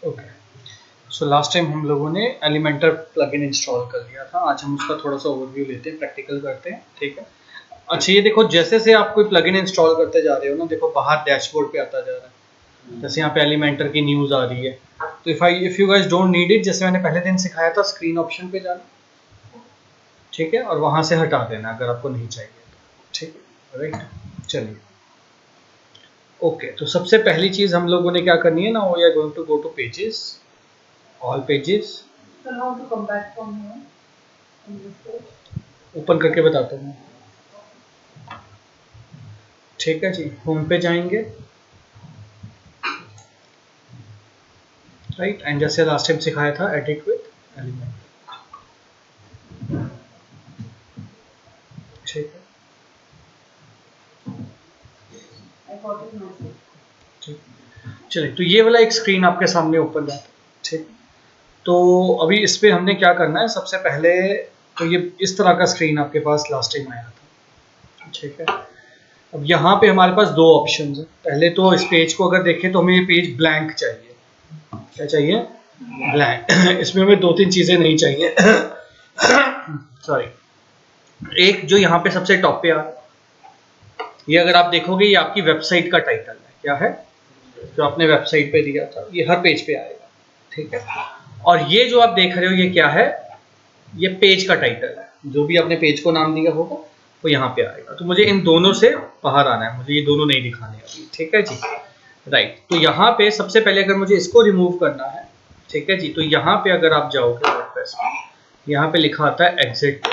Okay, so last time हम लोगों ने एलिमेंटर प्लगइन इंस्टॉल कर लिया था। आज हम उसका थोड़ा सा ओवरव्यू लेते हैं, प्रैक्टिकल करते हैं, ठीक है। अच्छा, ये देखो, जैसे से आप कोई प्लगइन इंस्टॉल करते जा रहे हो ना, देखो बाहर डैशबोर्ड पे आता जा रहा है। जैसे यहाँ पे एलिमेंटर की न्यूज़ आ रही है, तो if you guys don't need it, जैसे मैंने पहले दिन सिखाया था, स्क्रीन ऑप्शन पे जाना, ठीक है, और वहाँ से हटा देना अगर आपको नहीं चाहिए तो, ठीक है, राइट। चलिए, ओके, तो सबसे पहली चीज़ हम लोगों ने क्या करनी है ना, we are going to go to pages, all pages. So how to come back from here in this page? Open करके बताता हूँ, ठीक है जी। होम पे जाएंगे, राइट, एंड जैसे लास्ट टाइम सिखाया था, एडिट विद एलिमेंट, ठीक है, I got it message. ठीक। चलिए, तो ये वाला एक स्क्रीन आपके सामने ओपन है, ठीक। तो अभी इस पे हमने क्या करना है, सबसे पहले तो ये इस तरह का स्क्रीन आपके पास लास्ट टाइम आया था, ठीक है। अब यहाँ पे हमारे पास दो ऑप्शंस हैं। पहले तो इस पेज को अगर देखें तो हमें ये पेज ब्लैंक चाहिए। क्या चाहिए? ब्लैंक। इसमें हमें दो तीन चीज़ें नहीं चाहिए। सॉरी, एक जो यहाँ पे सबसे टॉप पे आ रहा है, ये अगर आप देखोगे, ये आपकी वेबसाइट का टाइटल है। क्या है? जो आपने वेबसाइट पे दिया था, ये हर पेज पे आएगा, ठीक है। और ये जो आप देख रहे हो, ये क्या है? ये पेज का टाइटल है। जो भी आपने पेज को नाम दिया होगा वो यहाँ पे आएगा। तो मुझे इन दोनों से बाहर आना है, मुझे ये दोनों नहीं दिखाने अभी, ठीक है जी, राइट। तो यहाँ पे सबसे पहले अगर मुझे इसको रिमूव करना है, ठीक है जी, तो यहाँ पे अगर आप जाओगे वर्डप्रेस में, यहाँ पे लिखा आता है एग्जिट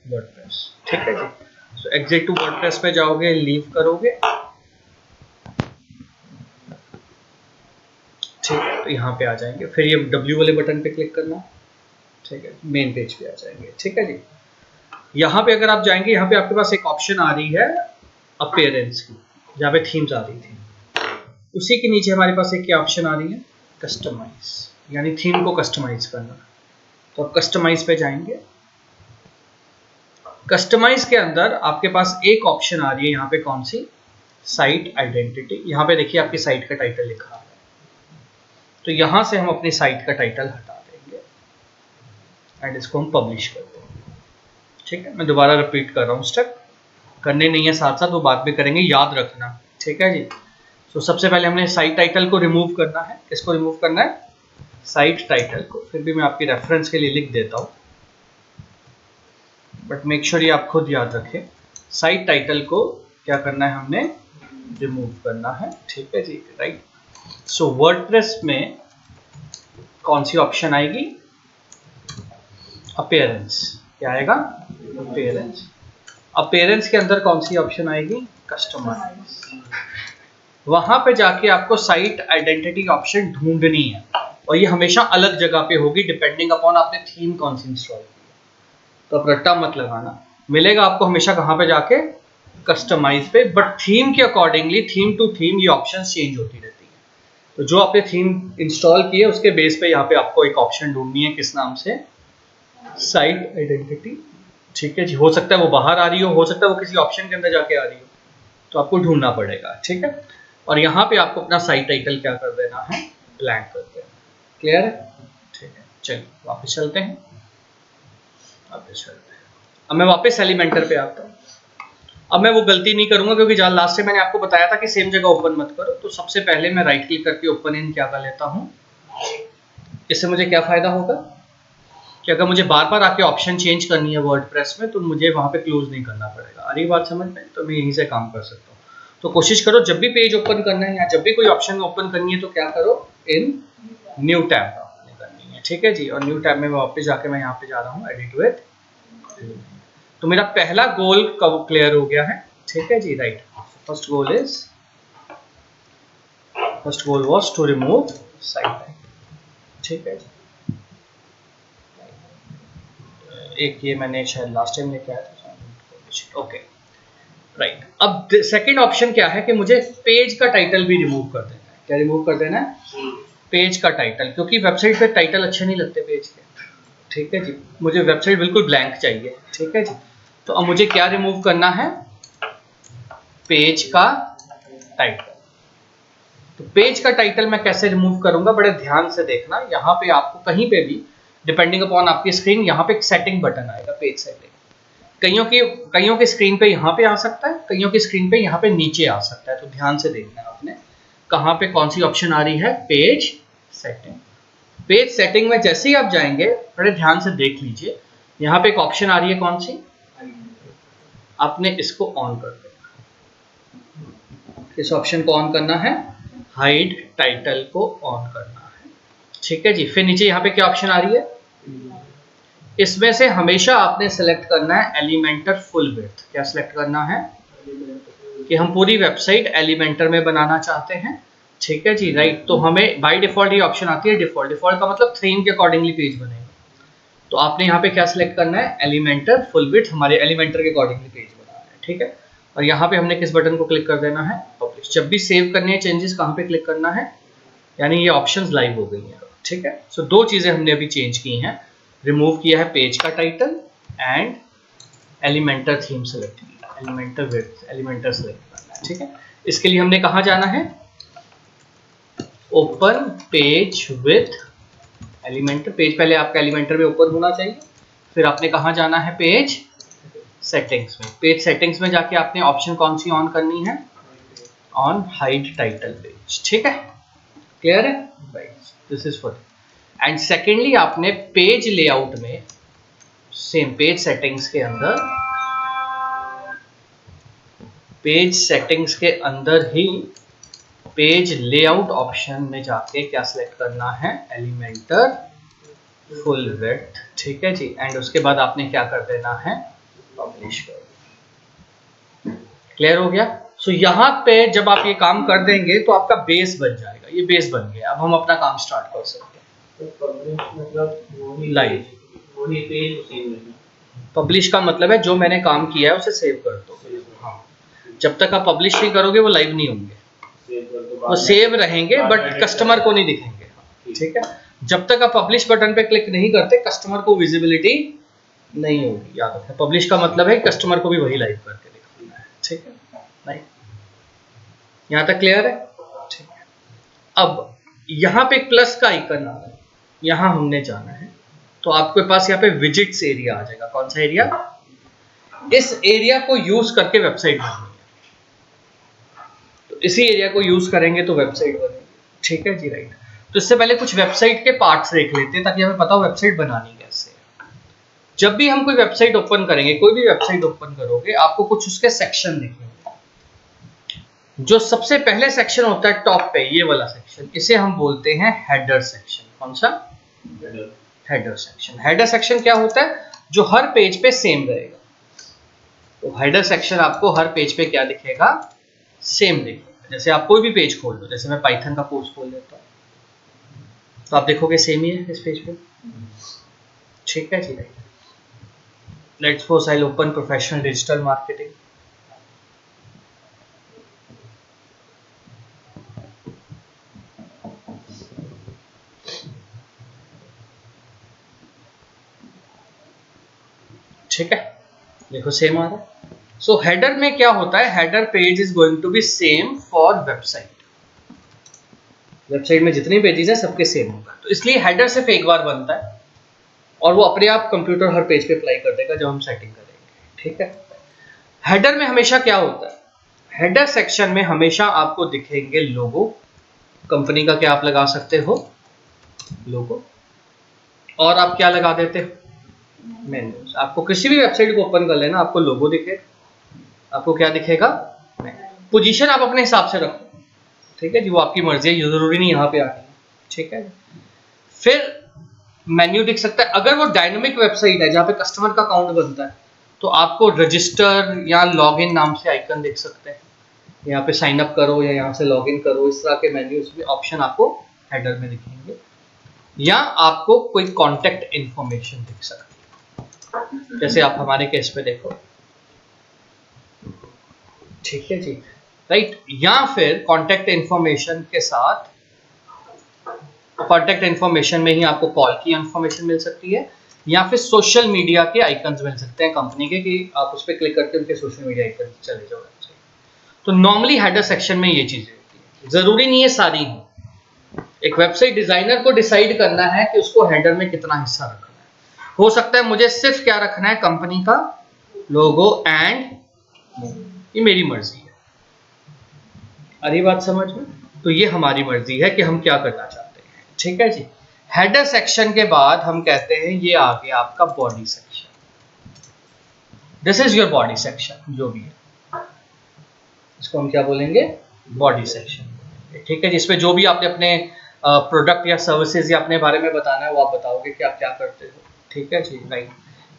वर्डप्रेस, ठीक है जी। तो एग्जिट टू वर्डप्रेस पे जाओगे, लीव करोगे, ठीक है, तो यहाँ पे आ जाएंगे। फिर ये W वाले बटन पे क्लिक करना, ठीक है, मेन पेज पे आ जाएंगे, ठीक है जी। यहाँ पे अगर आप जाएंगे, यहाँ पे आपके पास एक ऑप्शन आ रही है अपीयरेंस की, जहाँ पे थीम्स आ रही थी। उसी के नीचे हमारे पास एक क्या ऑप्शन आ रही है? कस्टमाइज, यानी थीम को कस्टमाइज करना। तो आप कस्टमाइज पे जाएंगे। कस्टमाइज के अंदर आपके पास एक ऑप्शन आ रही है, यहाँ पे कौन सी? Site identity. यहाँ पे देखिए आपकी साइट का टाइटल लिखा है, तो यहाँ से हम अपनी साइट का टाइटल हटा देंगे एंड इसको हम पब्लिश कर देंगे, ठीक है। मैं दोबारा रिपीट कर रहा हूँ, स्टेप करने नहीं है, साथ साथ वो बात भी करेंगे, याद रखना, ठीक है जी। तो सबसे पहले हमने साइट टाइटल को रिमूव करना है। किसको रिमूव करना है? साइट टाइटल को। फिर भी मैं आपकी रेफरेंस के लिए लिख देता हूँ, बट मेक श्योर ये आप खुद याद रखें। साइट टाइटल को क्या करना है? हमने रिमूव करना है, ठीक है जी, राइट। सो वर्डप्रेस में कौन सी ऑप्शन आएगी? अपीयरेंस। क्या आएगा? अपीयरेंस। अपीयरेंस के अंदर कौन सी ऑप्शन आएगी? कस्टमाइज। वहां पे जाके आपको साइट आइडेंटिटी ऑप्शन ढूंढनी है, और ये हमेशा अलग जगह पे होगी डिपेंडिंग अपॉन आपने थीम कौन सी इंस्टॉल की है। तो आप रट्टा मत लगाना, मिलेगा आपको हमेशा कहाँ पे जाके? कस्टमाइज पे। बट थीम के अकॉर्डिंगली, थीम टू थीम ये ऑप्शन चेंज होती रहती है। तो जो आपने थीम इंस्टॉल की है उसके बेस पे यहाँ पे आपको एक ऑप्शन ढूंढनी है, किस नाम से? साइट आइडेंटिटी, ठीक है जी। हो सकता है वो बाहर आ रही हो सकता है वो किसी ऑप्शन के अंदर जाके आ रही हो, तो आपको ढूंढना पड़ेगा, ठीक है। और यहाँ पे आपको अपना साइट टाइटल क्या कर देना है? ब्लैंक कर देना। क्लियर है? ठीक है, चलिए वापस चलते हैं, अब मैं वापस एलिमेंटर पे आता हूँ। अब मैं वो गलती नहीं करूंगा, क्योंकि लास्ट से मैंने आपको बताया था कि सेम जगह ओपन मत करो। तो सबसे पहले मैं राइट क्लिक करके ओपन इन क्या कर लेता हूँ। इससे मुझे क्या फायदा होगा कि अगर मुझे बार बार आके ऑप्शन चेंज करनी है वर्डप्रेस में, तो मुझे वहां पे क्लोज नहीं करना पड़ेगा। आ रही बात समझ में? तो मैं यहीं से काम कर सकता हूँ। तो कोशिश करो जब भी पेज ओपन करना है या जब भी कोई ऑप्शन ओपन करनी है, तो क्या करो? इन न्यू टैब करनी है, ठीक है जी। और न्यू टैब में वापस जाके मैं यहाँ पे जा रहा हूँ, एडिट विद। तो मेरा पहला गोल क्लियर हो गया है, ठीक है जी, right. First goal was to remove site, ठीक है जी। एक ये मैंने शायद लास्ट टाइम लेके आया था, ओके, राइट। अब सेकंड ऑप्शन क्या है कि मुझे पेज का टाइटल भी रिमूव कर देना है। क्या रिमूव कर देना है? पेज का टाइटल, क्योंकि वेबसाइट पे टाइटल अच्छे नहीं लगते पेज के, ठीक है जी। मुझे वेबसाइट बिल्कुल ब्लैंक चाहिए, ठीक है जी। तो अब मुझे क्या रिमूव करना है? पेज का टाइटल, तो पेज का टाइटल मैं कैसे रिमूव करूंगा, बड़े ध्यान से देखना। यहाँ पे आपको कहीं पे भी डिपेंडिंग अपॉन आपकी स्क्रीन, यहाँ पे एक सेटिंग बटन आएगा, पेज सेटिंग। कईयों की स्क्रीन पे यहाँ पे आ सकता है, कईयों की स्क्रीन पे यहाँ पे नीचे आ सकता है। तो ध्यान से देखना है आपने कहाँ पे कौन सी ऑप्शन आ रही है, पेज सेटिंग। पेज सेटिंग में जैसे ही आप जाएंगे, बड़े ध्यान से देख लीजिए, यहाँ पे एक ऑप्शन आ रही है, कौन सी, आपने इसको ऑन कर देना। इस ऑप्शन को ऑन करना है, हाइड टाइटल को ऑन करना है, ठीक है जी। फिर नीचे यहाँ पे क्या ऑप्शन आ रही है, इसमें से हमेशा आपने सेलेक्ट करना है एलिमेंटर फुल विड्थ। क्या सिलेक्ट करना है कि हम पूरी वेबसाइट एलिमेंटर में बनाना चाहते हैं, ठीक है जी, राइट। तो हमें बाय डिफॉल्ट ये ऑप्शन आती है, डिफॉल्ट का मतलब थीम के अकॉर्डिंगली पेज बनेगा। तो आपने यहाँ पे क्या सिलेक्ट करना है, एलिमेंटर फुल विड्थ, हमारे एलिमेंटर के अकॉर्डिंगली पेज बनाना है, ठीक है। और यहाँ पे हमने किस बटन को क्लिक कर देना है, पब्लिश। जब भी सेव करनी है चेंजेस, कहाँ पे क्लिक करना है, यानी ये ऑप्शंस लाइव हो गई हैं, ठीक है। सो दो चीजें हमने अभी चेंज की हैं, रिमूव किया है पेज का title and Elementor theme select किया, एलिमेंटर विड्थ, एलिमेंटर सेलेक्ट करना है, ठीक है। इसके लिए हमने कहाँ जाना है, open page with Elementor. Page पहले आपका एलिमेंटर में ओपन होना चाहिए, फिर आपने कहाँ जाना है, पेज सेटिंग्स में। पेज सेटिंग्स में जाके आपने ऑप्शन कौन सी ऑन करनी है, ऑन हाइड टाइटल पेज, ठीक है, क्लियर है, right. This is for and secondly आपने पेज लेआउट में सेम पेज सेटिंग्स के अंदर, पेज सेटिंग्स के अंदर ही पेज लेआउट ऑप्शन में जाके क्या सिलेक्ट करना है, एलिमेंटर फुल विड्थ, ठीक है जी। एंड उसके बाद आपने क्या कर देना है, पब्लिश कर देना। क्लियर हो गया। सो यहाँ पे जब आप ये काम कर देंगे तो आपका बेस बन जाएगा, ये बेस बन गया। अब हम अपना काम स्टार्ट कर सकते हैं। मतलब लाइव वही पेज सेव है। पब्लिश का मतलब है जो मैंने काम किया है उसे सेव कर दो। हाँ, जब तक आप पब्लिश नहीं करोगे वो लाइव नहीं होंगे, वो सेव रहेंगे बट कस्टमर को नहीं दिखेंगे, ठीक है। जब तक आप पब्लिश बटन पे क्लिक नहीं करते कस्टमर को विजिबिलिटी नहीं होगी, याद रखें। पब्लिश का मतलब है कस्टमर को भी वही लाइव करके दिखाना है, ठीक है, नहीं, यहाँ तक क्लियर है, ठीक है। अब यहाँ पे प्लस का आइकन आ रहा है, यहाँ हमने जाना है, तो आपके पास यहाँ पे विजिट्स एरिया आ जाएगा। कौन सा एरिया, इस एरिया को यूज करके वेबसाइट बननी है, तो इसी एरिया को यूज करेंगे तो वेबसाइट बनेगी, ठीक है जी, राइट। तो इससे पहले कुछ वेबसाइट के पार्ट्स देख लेते हैं ताकि हमें पता हो वेबसाइट बनानी कैसे है। जब भी हम कोई वेबसाइट ओपन करेंगे, कोई भी वेबसाइट ओपन करोगे, आपको कुछ उसके सेक्शन दिखेंगे। जो सबसे पहले सेक्शन होता है टॉप पे, ये वाला सेक्शन, इसे हम बोलते हैं हेडर सेक्शन। कौन सा, हेडर सेक्शन। हेडर सेक्शन क्या होता है, जो हर पेज पे सेम रहेगा। तो हेडर सेक्शन आपको हर पेज पे क्या दिखेगा, सेम दिखेगा। जैसे आप कोई भी पेज खोल लो, जैसे मैं पाइथन का कोर्स खोल लेता हूँ, तो आप देखोगे सेम ही है इस पेज पे, ठीक है जी। Let's suppose I open professional digital marketing. ठीक है, देखो सेम आ रहा है। सो हेडर में क्या होता है, header page is going to be same for website. Website में जितने पेजेस हैं सबके सेम होगा, तो इसलिए हेडर सिर्फ एक बार बनता है और वो अपने आप कंप्यूटर हर पेज पे अप्लाई कर देगा जब हम सेटिंग करेंगे, ठीक है। हेडर में हमेशा क्या होता है, हेडर सेक्शन में हमेशा आपको दिखेंगे लोगो, कंपनी का क्या आप लगा सकते हो, लोगो, और आप क्या लगा देते हो, मेन्यूज। आपको किसी भी वेबसाइट को ओपन कर लेना, आपको लोगो दिखेगा, आपको क्या दिखेगा, पोजीशन आप अपने हिसाब से रखो, ठीक है जी, वो आपकी मर्जी है, जरूरी नहीं यहाँ पे आनी है, ठीक है। फिर मेन्यू दिख सकता है। अगर वो डायनामिक वेबसाइट है जहाँ पे कस्टमर का अकाउंट बनता है, तो आपको रजिस्टर या लॉगिन नाम से आइकन दिख सकते हैं, यहाँ पे साइन अप करो या यहाँ से लॉगिन करो, इस तरह के मेन्यूज में ऑप्शन आपको हेडर में दिखेंगे। या आपको कोई कॉन्टेक्ट इंफॉर्मेशन दिख सकती है, जैसे आप हमारे केस पे देखो, ठीक है जी, राइट। या फिर कॉन्टेक्ट इंफॉर्मेशन के साथ, कॉन्टेक्ट इंफॉर्मेशन में ही आपको कॉल की इंफॉर्मेशन मिल सकती है, या फिर सोशल मीडिया के आइकन्स मिल सकते हैं कंपनी के, कि आप उस पर क्लिक करके उनके सोशल मीडिया आइकन चले जाओ। तो नॉर्मली हेडर सेक्शन में ये चीजें होती है। जरूरी नहीं है सारी हो। एक वेबसाइट डिजाइनर को डिसाइड करना है कि उसको हेडर में कितना हिस्सा रखना है। हो सकता है मुझे सिर्फ क्या रखना है, कंपनी का लोगो एंड, ये मेरी मर्जी है। अरे बात समझ में? तो ये हमारी मर्जी है कि हम क्या करना चाहते हैं। ठीक है जी। हेडर सेक्शन के बाद हम कहते हैं ये आ गया आपका body section. This is your body section, जो भी है इसको हम क्या बोलेंगे, बॉडी सेक्शन। ठीक है, जिसमें जो भी आपने अपने प्रोडक्ट या सर्विसेज या अपने बारे में बताना है वो आप बताओगे कि आप क्या करते हो। ठीक है जी, राइट।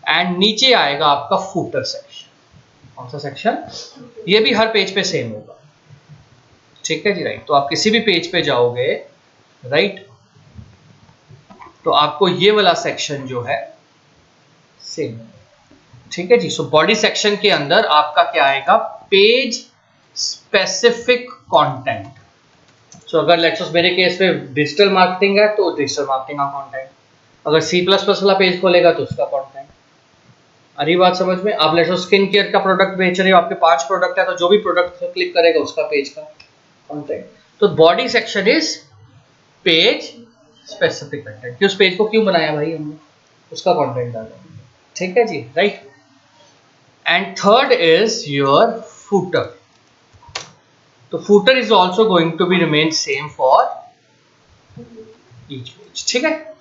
एंड नीचे आएगा आपका फूटर सेक्शन। कौन सा सेक्शन? ये भी हर पेज पे सेम होगा। ठीक है जी, राइट। तो आप किसी भी पेज पे जाओगे, राइट, तो आपको ये वाला सेक्शन जो है सेम। ठीक है जी। सो बॉडी सेक्शन के अंदर आपका क्या आएगा, पेज स्पेसिफिक कंटेंट। सो अगर लेट्स मेरे केस में डिजिटल मार्केटिंग है तो डिजिटल मार्केटिंग का कंटेंट, अगर C++ वाला पेज खोलेगा तो उसका कंटेंट। अरे बात समझ में? आप लेट्स स्किन केयर का प्रोडक्ट बेच रहे हो, आपके 5 प्रोडक्ट है तो जो भी प्रोडक्ट क्लिक करेगा उसका पेज का कंटेंट। तो body section is page specific content कि उस पेज को क्यों बनाया भाई हमने, उसका कंटेंट डालेंगे। ठीक है जी, right. And third is your footer. तो footer is also going to be remain same for each page. ठीक है।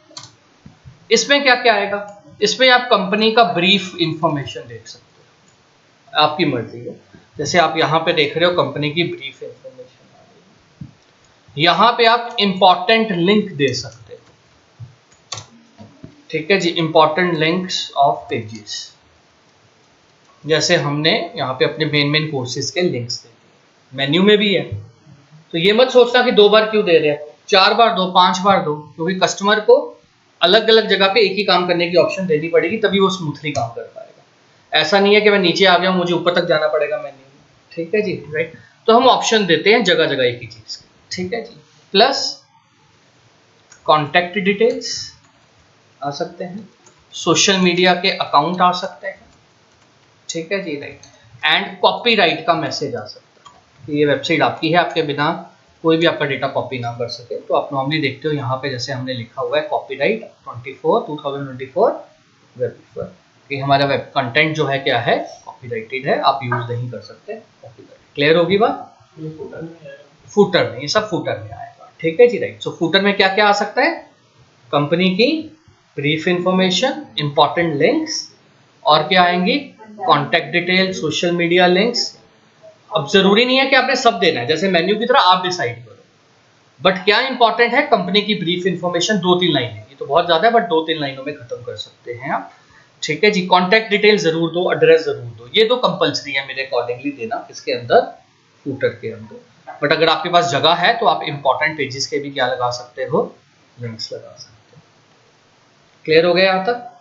इसमें क्या क्या आएगा, इसमें आप कंपनी का ब्रीफ इंफॉर्मेशन देख सकते हो, आपकी मर्जी है। जैसे आप यहाँ पे देख रहे हो कंपनी की ब्रीफ इंफॉर्मेशन आ रही है। यहाँ पे आप इंपॉर्टेंट लिंक दे सकते हो। ठीक है जी, इंपॉर्टेंट लिंक्स ऑफ पेजेस। जैसे हमने यहाँ पे अपने मेन कोर्सेज के लिंक्स दे दिए, मेन्यू में भी है। तो ये मत सोचना कि 2 बार क्यों दे रहे हैं, 4 बार दो, 5 बार दो, क्योंकि कस्टमर को अलग अलग जगह पे एक ही काम करने की ऑप्शन देनी पड़ेगी, तभी वो स्मूथली काम कर पाएगा। ऐसा नहीं है कि मैं नीचे आ गया हूँ मुझे ऊपर तक जाना पड़ेगा मेन्यू में। ठीक है जी, राइट। तो हम ऑप्शन देते हैं जगह जगह एक ही चीज की। ठीक है जी। प्लस कॉन्टैक्ट डिटेल्स आ सकते हैं, सोशल मीडिया के अकाउंट आ सकते हैं। ठीक है जी, राइट। एंड कॉपीराइट का मैसेज आ सकता है कि ये वेबसाइट आपकी है, आपके बिना कोई भी आपका डेटा कॉपी ना कर सके। तो आप नॉर्मली देखते हो यहाँ पे जैसे हमने लिखा हुआ है कॉपीराइट 2024 वेब पर, कि हमारा वेब कंटेंट जो है क्या है, कॉपीराइटेड है, आप यूज नहीं कर सकते कॉपीराइट। क्लियर होगी बात? फूटर में, ये सब फूटर में आएगा। ठीक है जी, राइट। सो फूटर में क्या क्या आ सकता है, कंपनी की ब्रीफ इंफॉर्मेशन, इंपॉर्टेंट लिंक्स, और क्या आएंगी, contact detail, social media links. अब जरूरी नहीं है कि आपने सब देना है, जैसे मेन्यू की तरह आप डिसाइड करो। बट क्या इंपॉर्टेंट है, कंपनी की ब्रीफ इंफॉर्मेशन 2-3 लाइनें, ये तो बहुत ज्यादा है बट 2-3 लाइनों में खत्म कर सकते हैं आप। ठीक है जी। कॉन्टैक्ट डिटेल जरूर दो, एड्रेस जरूर दो, ये दो कंपल्सरी है मेरे अकॉर्डिंगली देना इसके अंदर, फूटर के अंदर। बट अगर आपके पास जगह है तो आप इंपॉर्टेंट पेजेस के भी क्या लगा सकते हो, लिंक्स लगा सकते हो। क्लियर हो गया यहाँ तक?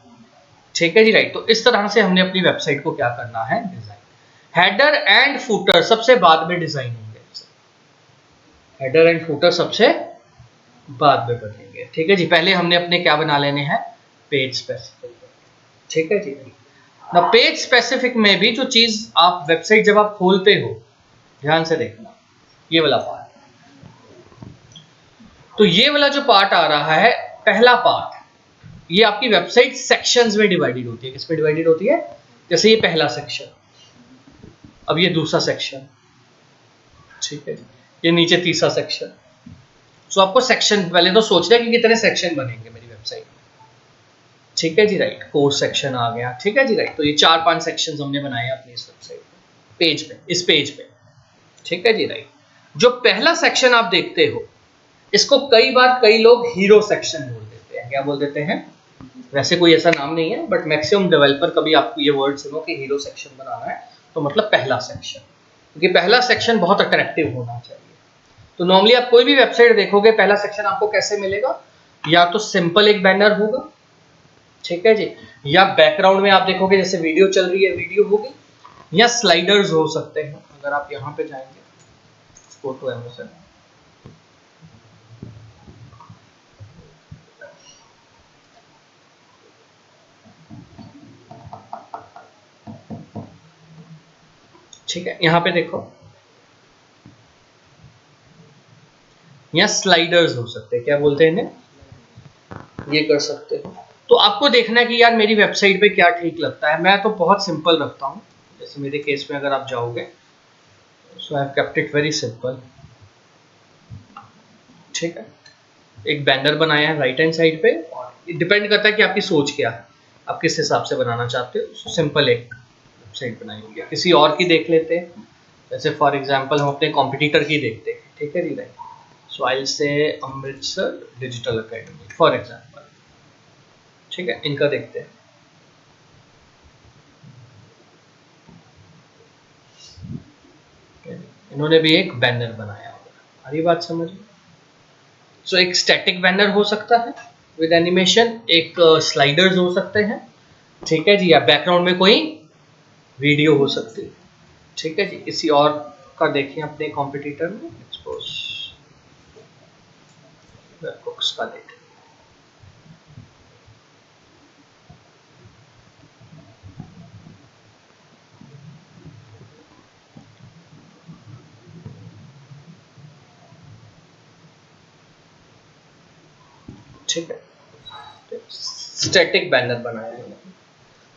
ठीक है जी, राइट। तो इस तरह से हमने अपनी वेबसाइट को क्या करना है, डिजाइन। हेडर एंड फूटर सबसे बाद में डिजाइन होंगे, हेडर एंड फूटर सबसे बाद में बनेंगे। ठीक है जी, पहले हमने अपने क्या बना लेने हैं, पेज स्पेसिफिक। ठीक है जी। ना पेज स्पेसिफिक में भी जो चीज आप वेबसाइट जब आप खोलते हो, ध्यान से देखना, ये वाला पार्ट। तो ये वाला जो पार्ट आ रहा है, पहला पार्ट, ये आपकी वेबसाइट सेक्शंस में डिवाइडेड होती है। किस में डिवाइडेड होती है? जैसे ये पहला सेक्शन, अब ये दूसरा सेक्शन, ठीक है, ये नीचे तीसरा सेक्शन। सो आपको सेक्शन पहले तो सोचना है कि कितने सेक्शन बनेंगे मेरी वेबसाइट में। ठीक है जी, राइट। कोर्स सेक्शन आ गया। ठीक है जी, राइट। तो ये 4-5 सेक्शंस हमने बनाए अपनी इस वेबसाइट पे, पेज पे, इस पेज पे। ठीक है जी, राइट। जो पहला सेक्शन आप देखते हो, इसको कई बार कई लोग हीरो सेक्शन बोल देते हैं। क्या बोल देते हैं? वैसे कोई ऐसा नाम नहीं है, बट मैक्सिमम डेवलपर कभी आपको ये वर्ड सुनो कि हीरो सेक्शन बनाना है, तो मतलब पहला सेक्शन, क्योंकि पहला सेक्शन बहुत अट्रैक्टिव होना चाहिए। तो नॉर्मली आप कोई भी वेबसाइट देखोगे, पहला सेक्शन आपको कैसे मिलेगा, या तो सिंपल एक बैनर होगा, ठीक है जी, या बैकग्राउंड में आप देखोगे जैसे वीडियो चल रही है, वीडियो होगी, या स्लाइडर्स हो सकते हैं। अगर आप यहाँ पे जाएंगे फोटो एमोशन, ठीक है, यहाँ पे देखो, या स्लाइडर्स हो सकते हैं, क्या बोलते हैं इन्हें, ये कर सकते हो। तो आपको देखना है कि यार मेरी वेबसाइट पे क्या ठीक लगता है। मैं तो बहुत सिंपल रखता हूँ, जैसे मेरे केस में अगर आप जाओगे, so I have kept it very simple. ठीक है, एक बैनर बनाया है राइट हैंड साइड पे, और डिपेंड करता है कि आपकी सोच क्या है, आप किस हिसाब से बनाना चाहते हो। सो सिंपल एक वेबसाइट बनाई होगी। किसी और की देख लेते हैं, जैसे फॉर एग्जांपल हम अपने कॉम्पिटिटर की देखते हैं। ठीक है जी, right. So I will say Amritsar digital academy for example. ठीक है, इनका देखते हैं। इन्होंने भी एक बैनर बनाया होगा, हरी बात समझ में। सो एक स्टैटिक बैनर हो सकता है विद एनिमेशन, एक स्लाइडर्स हो सकते हैं। ठीक है जी, या बैकग्राउंड में कोई वीडियो हो सकती है। ठीक है जी, किसी और का देखें अपने कॉम्पिटिटर में, एक्सपोज वेबकुक्स का देखें। ठीक है, स्टैटिक बैनर बनाया है।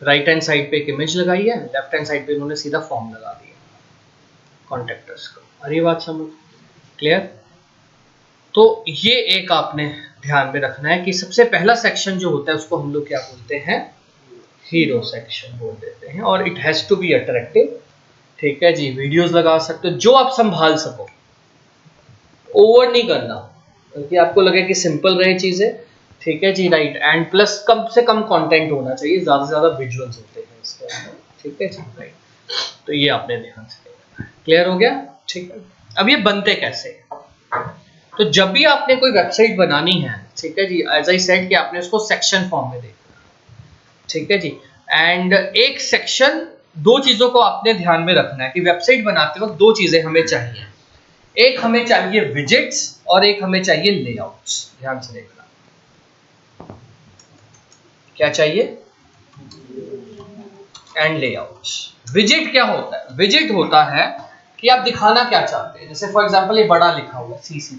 राइट हैंड साइड पे एक इमेज लगाई है, लेफ्ट हैंड साइड पे इन्होंने सीधा फॉर्म लगा दिया कॉन्टेक्टर्स को। अरे बात समझ क्लियर। तो ये एक आपने ध्यान में रखना है कि सबसे पहला सेक्शन जो होता है उसको हम लोग क्या बोलते हैं, हीरो सेक्शन बोल देते हैं, और it has to be attractive. ठीक है जी, वीडियोस लगा सकते हो जो आप संभाल सको, ओवर नहीं करना, क्योंकि आपको लगे कि सिंपल रहे चीजें। ठीक है जी, राइट। एंड प्लस कम से कम कंटेंट होना चाहिए, ज्यादा से ज्यादा विजुअल्स होते हैं इसके अंदर। ठीक है जी, राइट। तो ये आपने ध्यान से देखना है। क्लियर हो गया। ठीक है, अब ये बनते कैसे हैं? तो जब भी आपने कोई वेबसाइट बनानी है, ठीक है जी, एज आई सेड कि आपने उसको सेक्शन फॉर्म में देखना है। ठीक है जी, एंड एक सेक्शन, दो चीजों को आपने ध्यान में रखना है कि वेबसाइट बनाते वक्त दो चीजें हमें चाहिए। एक हमें चाहिए विजेट्स और एक हमें चाहिए लेआउट्स। ध्यान से देखना, क्या चाहिए, एंड लेआउट्स। विजेट क्या होता है? विजेट होता है कि आप दिखाना क्या चाहते हैं। जैसे फॉर एग्जांपल ये बड़ा लिखा हुआ है सी++,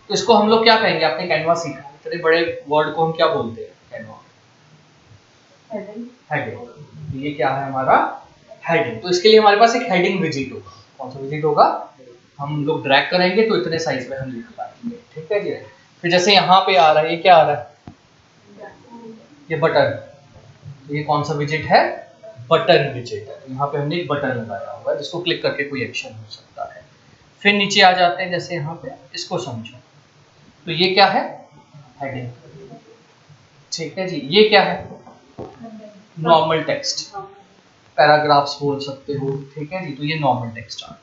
तो इसको हम लोग क्या कहेंगे, आपने कैनवा सीखा है, इतने बड़े वर्ड को हम क्या बोलते हैं कैनवा, हेडिंग। ये क्या है हमारा, हेडिंग। तो इसके लिए हमारे पास एक हेडिंग विजेट होगा। कौन सा विजेट होगा, हम लोग ड्रैग करेंगे तो इतने साइज में हम लिख पाएंगे। ठीक है जी। फिर जैसे यहाँ पे आ रहा है, ये क्या आ रहा है, ये बटन, ये कौन सा विजेट है, बटन विजेट है। यहाँ पे हमने एक बटन लगाया हुआ है जिसको क्लिक करके कोई एक्शन हो सकता है। फिर नीचे आ जाते हैं, जैसे यहाँ पे, इसको समझो, तो ये क्या है, हेडिंग। ठीक है जी, ये क्या है, नॉर्मल टेक्स्ट, पैराग्राफ्स बोल सकते हो। ठीक है जी, तो ये नॉर्मल टेक्स्ट आ गया।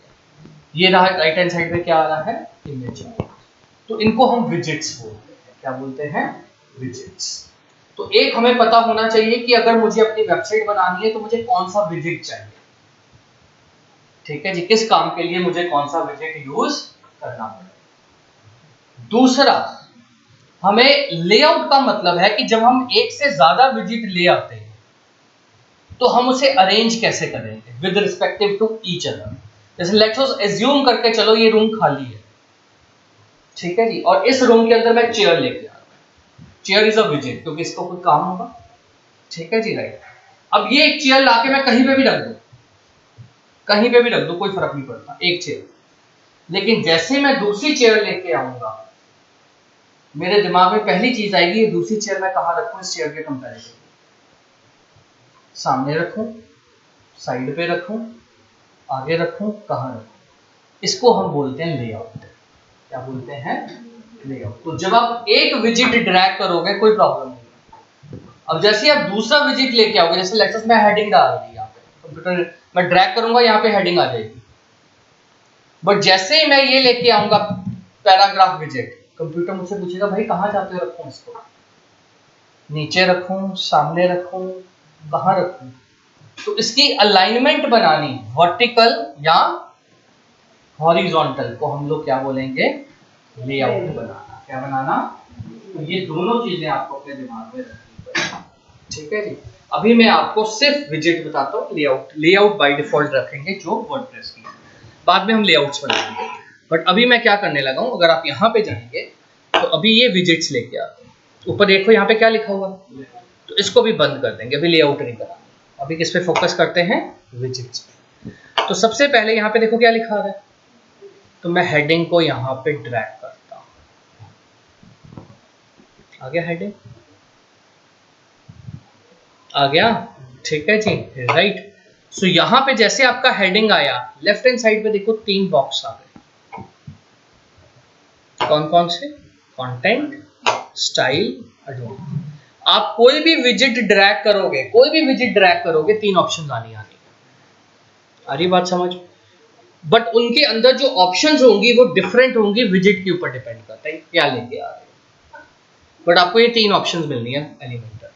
ये रहा राइट हैंड साइड में क्या आ रहा है, इमेज। तो इनको हम विजेट्स बोलते हैं। क्या बोलते हैं, विजेट्स। तो एक हमें पता होना चाहिए कि अगर मुझे अपनी वेबसाइट बनानी है तो मुझे कौन सा विजेट चाहिए। ठीक है जी, किस काम के लिए मुझे कौन सा विजेट यूज करना पड़ेगा। दूसरा, हमें लेआउट का मतलब है कि जब हम एक से ज्यादा विजेट ले आते हैं तो हम उसे अरेंज कैसे करेंगे with respective to each other. जैसे लेट्स सपोज एज्यूम करके चलो ये रूम खाली है। ठीक है जी, और इस रूम के अंदर मैं चेयर लेके आ रहा हूं। चेयर इज अ विजेट क्योंकि इसको कोई काम होगा। ठीक है जी, राइट। अब ये एक चेयर लाके मैं कहीं पे भी रख दूं, कहीं पे भी रख दूं, कोई फर्क नहीं पड़ता, एक चेयर। लेकिन जैसे मैं दूसरी चेयर लेके आऊंगा, मेरे दिमाग में पहली चीज आएगी, ये दूसरी चेयर मैं कहां रखूं इस चेयर के कंपैरिजन, सामने रखूं, साइड पे रखूं, आगे रखूं, कहां रखूं। इसको हम बोलते हैं लेआउट। क्या बोलते हैं, लेआउट। तो जब आप एक विजेट ड्रैग करोगे कोई प्रॉब्लम नहीं। अब जैसे आप दूसरा विजेट लेके आओगे, जैसे लेट्स मैं हेडिंग डाल दी यहाँ पे, कंप्यूटर मैं ड्रैग करूंगा, यहाँ पे हेडिंग आ जाएगी। बट जैसे ही मैं ये लेके आऊंगा पैराग्राफ विजेट, कंप्यूटर मुझसे पूछेगा भाई कहाँ चाहते हो रखूं इसको, नीचे रखूं, सामने रखूं, कहां रखूं। तो इसकी अलाइनमेंट बनानी, वर्टिकल या हॉरिजॉन्टल, को हम लोग क्या बोलेंगे, लेआउट बनाना। क्या बनाना, तो ये दोनों चीजें आपको अपने दिमाग में रखनी पड़ेगी। ठीक है जी। अभी मैं आपको सिर्फ विजेट बताता हूँ, लेआउट बाय डिफॉल्ट रखेंगे जो वर्डप्रेस की, बाद में हम लेआउट्स बनाएंगे। बट अभी मैं क्या करने लगा हूँ, अगर आप यहाँ पे जाएंगे तो अभी ये विजिट्स लेके आते हैं। ऊपर देखो यहाँ पे क्या लिखा हुआ है, तो इसको भी बंद कर देंगे, अभी लेआउट नहीं कराना, अभी किस पे फोकस करते हैं, विजिट्स पे। तो सबसे पहले यहाँ पे देखो क्या लिखा रहा है, तो मैं हेडिंग को यहाँ पे ड्रैग करता हूँ, आ गया हेडिंग, आ गया, ठीक है जी, राइट। सो यहाँ पे जैसे आपका हेडिंग आया, लेफ्ट हैंड साइड पे देखो 3 बॉक्स आ गए, कौन कौन से, कंटेंट, स्टाइल, एडवांस। आप कोई भी विजिट ड्रैग करोगे, कोई भी विजिट ड्रैग करोगे, 3 ऑप्शन आनी आ रही बात समझ। बट उनके अंदर जो ऑप्शंस होंगी वो डिफरेंट होंगी, विजिट के ऊपर डिपेंड करता है क्या लेके आ रहे हैं। बट आपको ये 3 ऑप्शंस मिलनी है एलिमेंटर।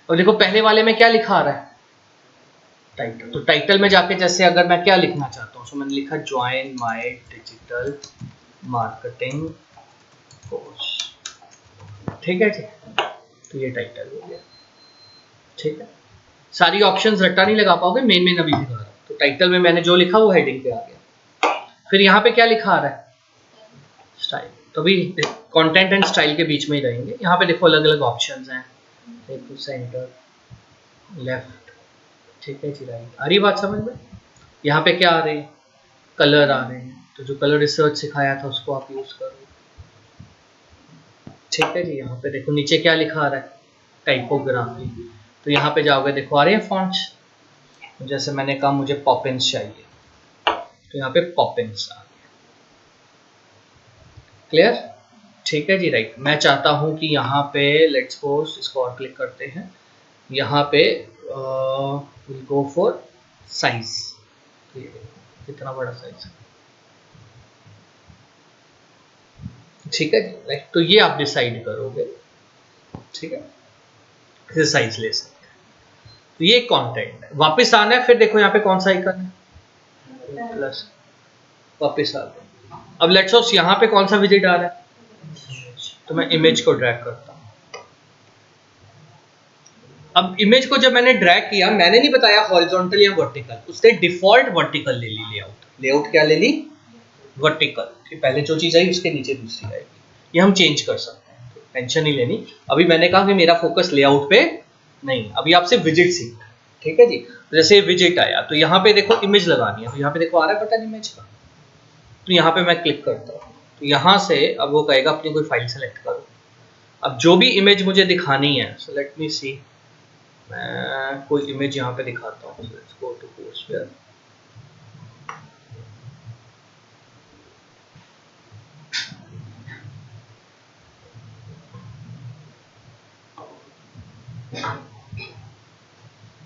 और देखो पहले वाले में क्या लिखा आ रहा है, टाइटल। तो टाइटल में जाके जैसे अगर मैं क्या लिखना चाहता हूँ, तो मैंने लिखा join my digital marketing course, ठीक है जी, तो ये टाइटल हो गया, ठीक है। सारी ऑप्शंस रट्टा नहीं लगा पाओगे, मेन मेन अभी दिखा रहा हूं। तो टाइटल में मैंने जो लिखा वो हेडिंग पे आ गया। फिर यहाँ पे क्या लिखा आ रहा है, स्टाइल। तो अभी कंटेंट एंड स्टाइल के बीच में ही रहेंगे। यहाँ पे देखो अलग अलग ऑप्शंस हैं, देखो सेंटर, लेफ्ट, ठीक है जी, राइट। आ रही बात समझ में। यहाँ पे क्या आ रहे हैं, कलर आ रहे हैं, तो जो कलर रिसर्च सिखाया था उसको आप यूज करो, ठीक है जी। यहाँ पे देखो नीचे क्या लिखा आ रहा है, टाइपोग्राफी। तो यहाँ पे जाओगे, देखो आ रहे हैं फॉन्ट्स, जैसे मैंने कहा मुझे पॉपिंस चाहिए, तो यहाँ पे पॉपिंस आ गया, क्लियर, ठीक है जी, राइट। मैं चाहता हूँ कि यहाँ पे लेट्स सपोज इसको और क्लिक करते हैं, यहाँ पे विल गो फॉर साइज, कितना बड़ा साइज, ठीक है जी, राइट। तो ये आप डिसाइड करोगे, ठीक है, फिर साइज ले सकते हैं। तो ये कंटेंट है। वापस आना है, फिर देखो यहाँ पे कौन सा आइकन है, प्लस, वापस आ गया। अब लेट्स सपोज यहाँ पे कौन सा विजिट आ रहा है, तो मैं इमेज को ड्रैग करता हूँ। अब इमेज को जब मैंने ड्रैग किया, मैंने नहीं बताया हॉरिजॉन्टल या वर्टिकल, उसने डिफॉल्ट वर्टिकल ले ली, लेआउट। लेआउट क्या ले ली, वर्टिकल, कि पहले जो चीज आई उसके नीचे दूसरी आएगी। ये हम चेंज कर सकते हैं, तो टेंशन नहीं लेनी। अभी मैंने कहा कि मेरा फोकस लेआउट पे नहीं, अभी आपसे विजिट सीखना है, ठीक है जी। तो जैसे विजिट आया, तो यहाँ पे देखो इमेज लगानी है, तो यहाँ पे देखो आ रहा है बटन इमेज का, तो यहाँ पे मैं क्लिक करता हूँ, तो यहाँ से अब वो कहेगा अपनी कोई फाइल सेलेक्ट करो। अब जो भी इमेज मुझे दिखानी है, सो लेट मी सी, मैं कोई इमेज यहाँ पे दिखाता हूँ, लेट्स गो टू फोर्सवेयर।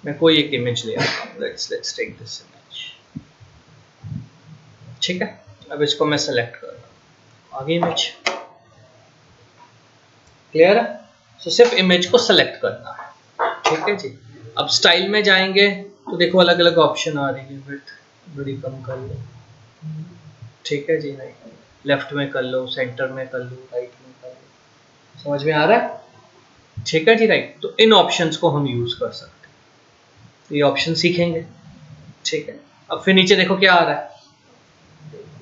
मैं कोई एक इमेज ले आता हूँ, लेट्स टेक दिस इमेज, ठीक है। अब इसको मैं सेलेक्ट कर रहा हूँ, आगे इमेज, क्लियर है। तो सिर्फ इमेज को सेलेक्ट करना है, ठीक है जी। अब स्टाइल में जाएंगे, तो देखो अलग अलग ऑप्शन आ रही है, विड्थ बड़ी कम कर लो, ठीक है जी, राइट, लेफ्ट में कर लो, सेंटर में कर लो, राइट में कर लो, समझ में आ रहा है, ठीक है जी, राइट। तो इन ऑप्शंस को हम यूज कर सकते हैं, तो ये ऑप्शन सीखेंगे, ठीक है। अब फिर नीचे देखो क्या आ रहा है,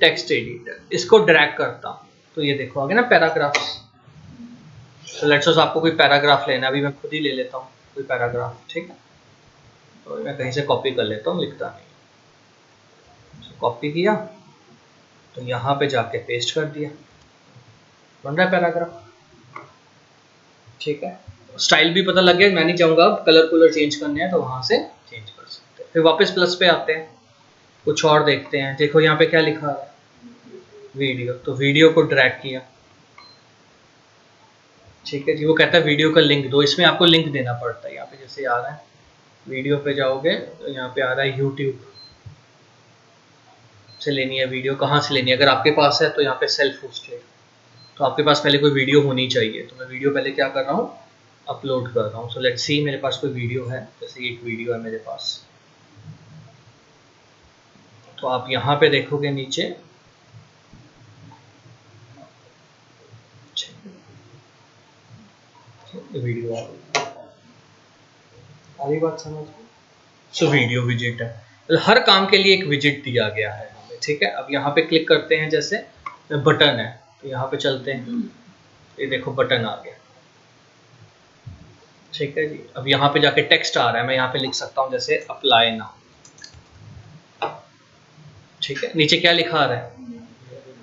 टेक्स्ट एडिटर, इसको ड्रैग करता हूँ, तो ये देखो आगे ना पैराग्राफ्स। तो लेट्स सपोज आपको कोई पैराग्राफ लेना है, अभी मैं खुद ही ले लेता हूँ कोई पैराग्राफ, ठीक है। तो मैं कहीं से कॉपी कर लेता हूँ, लिखता नहीं, कॉपी किया, तो यहाँ पे जाके पेस्ट कर दिया, बन रहा है पैराग्राफ, ठीक है। स्टाइल भी पता लग गया, मैं नहीं चाहूँगा अब कलर कुलर चेंज करने हैं, तो वहाँ से चेंज कर सकते हैं। फिर वापस प्लस पे आते हैं, कुछ और देखते हैं। देखो यहाँ पे क्या लिखा है, वीडियो, तो वीडियो को ड्रैग किया, ठीक है जी। वो कहता है वीडियो का लिंक दो, इसमें आपको लिंक देना पड़ता है। यहाँ पे जैसे आ रहा है, वीडियो पे जाओगे तो यहाँ पे आ रहा है यूट्यूब से लेनी है वीडियो, कहाँ से लेनी है, अगर आपके पास है तो यहाँ पे सेल्फ होस्टेड, तो आपके पास पहले कोई वीडियो होनी चाहिए। तो मैं वीडियो पहले क्या कर रहा हूँ, अपलोड कर रहा हूँ। सो लेट्स सी, मेरे पास कोई वीडियो है, जैसे एक वीडियो है मेरे पास, तो आप यहाँ पे देखोगे नीचे, वीडियो आ रही बात समझ। सो वीडियो विजिट है, हर काम के लिए एक विजिट दिया गया है हमें, ठीक है, अब यहाँ पे क्लिक करते हैं, जैसे बटन है तो यहाँ पे चलते हैं, ये देखो बटन आ गया। ठीक है जी, अब यहाँ पे जाके टेक्स्ट आ रहा है, मैं यहाँ पे लिख सकता हूँ जैसे अप्लाई नाउ। ठीक है, नीचे क्या लिखा आ रहा है,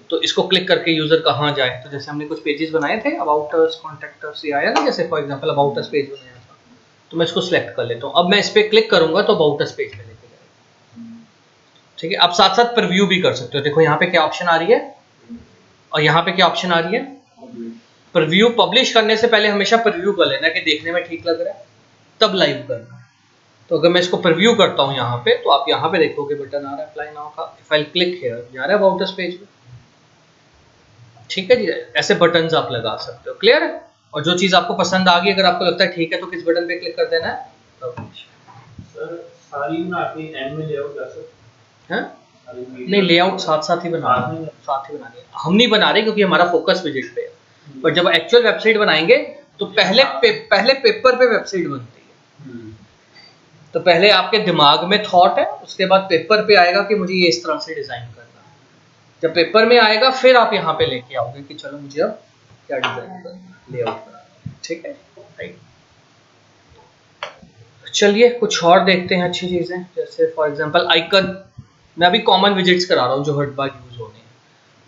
तो इसको क्लिक करके यूजर कहाँ जाए, तो जैसे हमने कुछ पेजेस बनाए थे, अबाउट अस, कॉन्टैक्ट अस, ये आया ना, जैसे for example about us page बनाया था, तो मैं इसको सिलेक्ट कर लेता हूँ। अब मैं इस पर क्लिक करूंगा तो अबाउट अस पेज पे लेके जाएगा। ठीक है, आप साथ साथ प्रीव्यू भी कर सकते हो। देखो यहाँ पे क्या ऑप्शन आ रही है और यहाँ पे क्या ऑप्शन आ रही है, प्रीव्यू। पब्लिश करने से पहले हमेशा प्रीव्यू कर लेना कि देखने में ठीक लग रहा है, तब लाइव करना है। तो अगर मैं इसको प्रीव्यू करता हूँ यहाँ पे, तो आप यहाँ पे देखोगे बटन आ रहा है अप्लाई नाउ का। इफ आई क्लिक हियर, जा रहा है अबाउट अस पेज पे। ठीक है जी, ऐसे बटन्स आप लगा सकते हो। क्लियर है? और जो चीज आपको पसंद आ गई, अगर आपको लगता है ठीक है, तो किस बटन पे क्लिक कर देना है, सर सारी ना आपकी एंड में लेआउट कर सकते हैं? हैं। नहीं, लेआउट साथ साथ ही बना रहे हैं, साथ ही बना रहे हैं। हम नहीं बना रहे क्योंकि हमारा फोकस विजिट पे है, पर जब एक्चुअल वेबसाइट बनाएंगे तो पहले पेपर पे वेबसाइट बनती है। तो पहले आपके दिमाग में थॉट है, उसके बाद पेपर पे आएगा कि मुझे ये इस तरह से डिजाइन करना है। जब पेपर में आएगा फिर आप यहाँ पे लेके आओगे कि चलो मुझे अब क्या डिजाइन करना है, लेआउट करना है। ठीक है, राइट। चलिए कुछ और देखते हैं अच्छी चीजें, जैसे फॉर एग्जांपल आइकन। मैं अभी कॉमन विजिट्स करा रहा हूँ जो हर बार यूज होने हैं।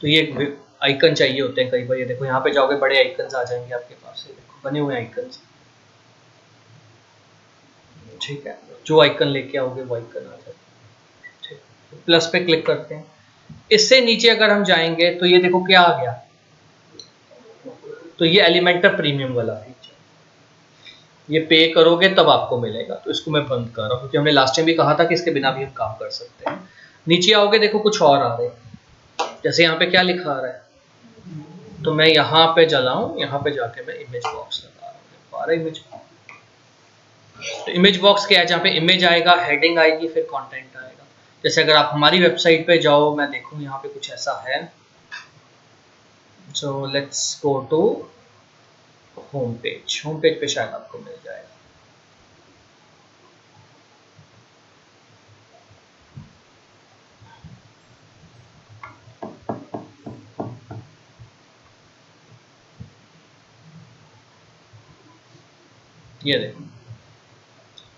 तो ये आइकन चाहिए होते हैं कई बार। ये देखो यहाँ पे जाओगे, बड़े आइकन्स आ जाएंगे आपके पास, ये देखो बने हुए आइकन्स। ठीक है, जो आइकन लेके आओगे वो आइकन आ जाएगा। ठीक, प्लस पे क्लिक करते हैं। इससे नीचे अगर हम जाएंगे तो ये देखो क्या आ गया, तो ये एलिमेंटर प्रीमियम वाला फीचर, ये पे करोगे तब आपको मिलेगा। तो इसको मैं बंद कर रहा हूँ क्योंकि हमने लास्ट टाइम भी कहा था कि इसके बिना भी हम काम कर सकते हैं। नीचे आओगे, देखो कुछ और आ रहे हैं। जैसे यहाँ पे क्या लिखा आ रहा है, तो मैं यहाँ पे चला हूँ, यहाँ पे जाके मैं इमेज बॉक्स लगा रहा हूँ। इमेज, तो इमेज बॉक्स क्या है, जहाँ पे इमेज आएगा, हेडिंग आएगी, फिर कंटेंट आएगा। जैसे अगर आप हमारी वेबसाइट पे जाओ, मैं देखूँ यहाँ पे कुछ ऐसा है। So let's go to home page. Home page पे शायद आपको मिल जाएगा। ये देखो,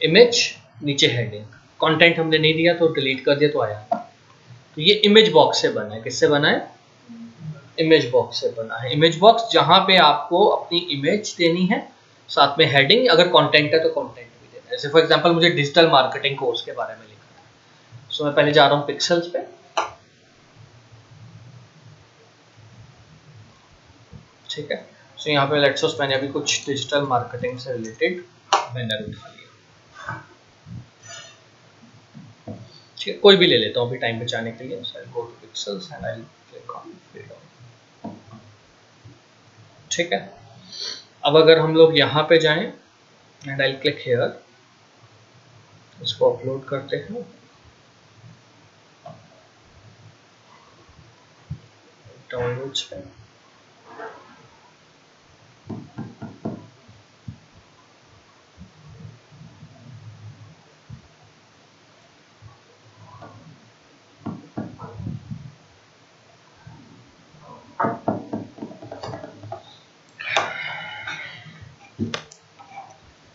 इमेज, नीचे हेडिंग, कंटेंट हमने नहीं दिया तो डिलीट कर दिया तो आया। तो ये इमेज बॉक्स से बना है। किससे बना है? इमेज बॉक्स से बना है। इमेज बॉक्स जहां पे आपको अपनी इमेज देनी है, साथ में हेडिंग, अगर कंटेंट है तो कंटेंट भी देना है। जैसे फॉर एग्जांपल मुझे डिजिटल मार्केटिंग कोर्स के बारे में लिखना है, सो मैं पहले जा रहा हूँ पिक्सेल्स पे। ठीक है, सो यहाँ पे लेट्स सपोज मैंने अभी कुछ डिजिटल मार्केटिंग से रिलेटेड बैनर उठा लिया। ठीक है, कोई भी ले लेता हूँ अभी टाइम बचाने के लिए। So I go to pixels and I will click on freedom. ठीक है, अब अगर हम लोग यहाँ पे जाएं एंड आई क्लिक हियर, इसको अपलोड करते हैं। डाउनलोड्स पे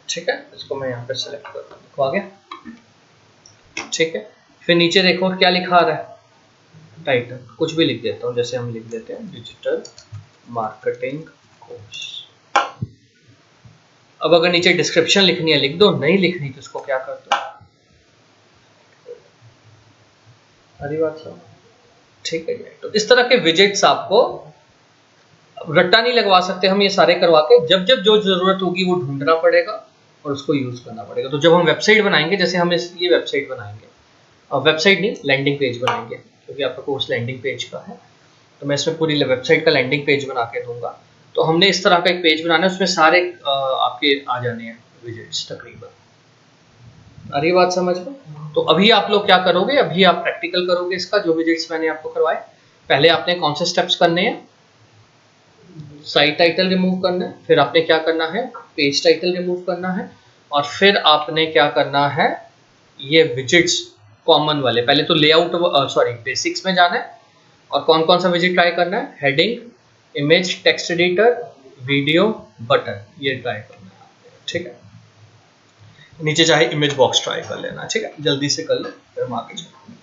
ठीक है, इसको मैं यहाँ पे सेलेक्ट करता हूँ, देखो आ गया। ठीक है, फिर नीचे देखो क्या लिखा आ रहा है, टाइटल। कुछ भी लिख देता हूँ, जैसे हम लिख देते हैं डिजिटल मार्केटिंग कोर्स। अब अगर नीचे डिस्क्रिप्शन लिखनी है लिख दो, नहीं लिखनी तो इसको क्या कर दो, अरे बात सब। ठीक है, तो इस तरह के विजेट्स आपको रट्टा नहीं लगवा सकते हम ये सारे करवा के। जब जब जो जरूरत होगी वो ढूंढना पड़ेगा और उसको यूज करना पड़ेगा। तो जब हम वेबसाइट बनाएंगे, जैसे हम ये वेबसाइट बनाएंगे, वेबसाइट नहीं लैंडिंग पेज बनाएंगे, क्योंकि आपका कोर्स लैंडिंग पेज का है, तो मैं इसमें पूरी वेबसाइट का लैंडिंग पेज बना के दूंगा। तो हमने इस तरह का एक पेज बनाना है, उसमें सारे आपके आ जाने हैं विजिट्स तकरीबन। आ रही बात समझ में? तो अभी आप लोग क्या करोगे, अभी आप प्रैक्टिकल करोगे इसका, जो विजिट्स मैंने आपको करवाए। पहले आपने कौन से स्टेप्स करने हैं, साइट टाइटल रिमूव करना है, फिर आपने क्या करना है, पेज टाइटल रिमूव करना है, और फिर आपने क्या करना है, ये विजिट्स कॉमन वाले, पहले तो लेआउट सॉरी बेसिक्स में जाना है और कौन कौन सा विजिट ट्राई करना है, heading, image text editor, video, button, ये ट्राई करना है, ठीक है। नीचे चाहे इमेज बॉक्स ट्राई कर लेना, ठीक है, जल्दी से कर ले फिर हम आगे चलते हैं।